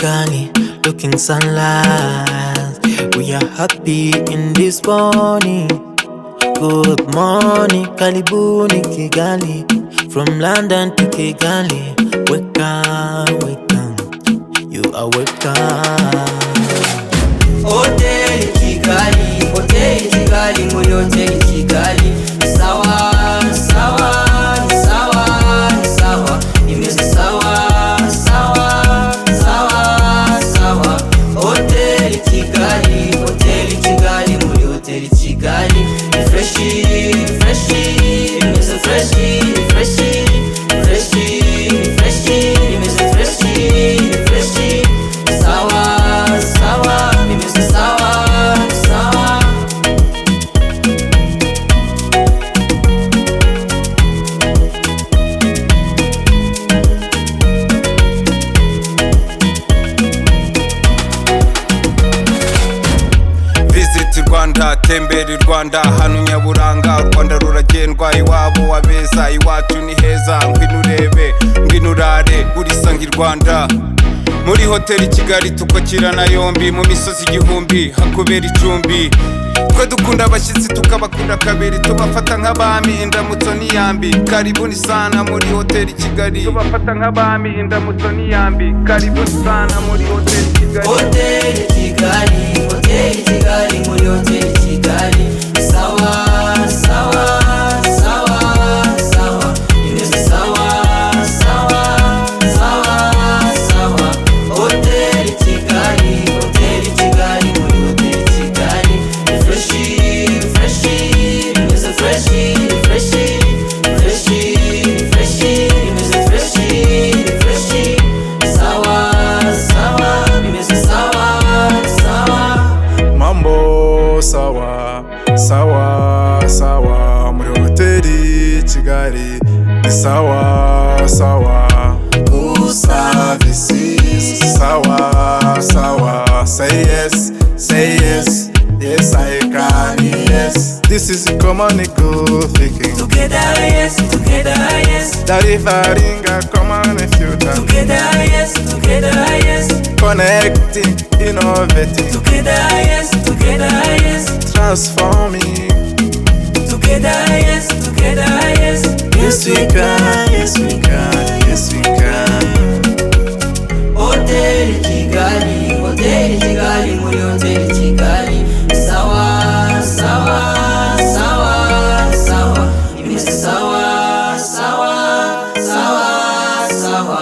Kigali, looking sunlight. We are happy in this morning. Good morning, Karibuni Kigali. From London to Kigali. Welcome, welcome. You are welcome. Hotel Kigali, Hotel Kigali, muri Hotel Kigali. Sawa, sawa, sawa, sawa. Imeze sawa, sawa, sawa, sawa. Hotel Kigali, Hotel Kigali, muri Hotel Kigali. Freshy, freshy, imeze freshy, freshy, freshy, freshy, imeze freshy, freshy. Sawa, sawa, imeze sawa, sawa. Visit Rwanda, tembera Rwanda, hano nyaburanga. Rwanda ruragendwa, iwabo wabeza, iwacu ni heza. Ngwino urebe, ngwino urare, urisanga Rwanda. Muri hoteli Kigali tukwakirana yombi, mu misozi igihumbi hakubera icumbi. Twe dukunda abashyitsi tukabakunda kabiri, tubafata nk'abami indamutso n'iyambi. Karibuni sana muri hoteli Kigali, tubafata nk'abami indamutso n'iyambi. Karibuni sana muri hoteli Kigali. Hotel Kigali, Hotel Kigali, muri Hotel Kigali. Sawa, sawa, sawa, sawa. Imeze sawa, sawa, sawa, sawa. Hotel Kigali, Hotel Kigali, muri Hotel Kigali. Freshy, freshy, imeze freshy, freshy, freshy, freshy, imeze freshy, freshy. Sawa, sawa, imeze sawa, sawa. Mambo sawa, sawa, sawa. Muri hoteli Kigali ni sawa, sawa. Good services, sawa, sawa. Say yes, say yes. Yes, I can, yes. This is common good thinking. Together, yes, together, yes. Delivering a common future. Together, yes, together, yes. Connecting, innovating. Together, yes, together, yes. Transforming. Together, yes, together, yes. Yes, we can, yes, we can, yes, we can. Hotel Kigali, Hotel Kigali, muri Hotel Kigali. Sawa, sawa, sawa, sawa. Imeze sawa, sawa, sawa, sawa.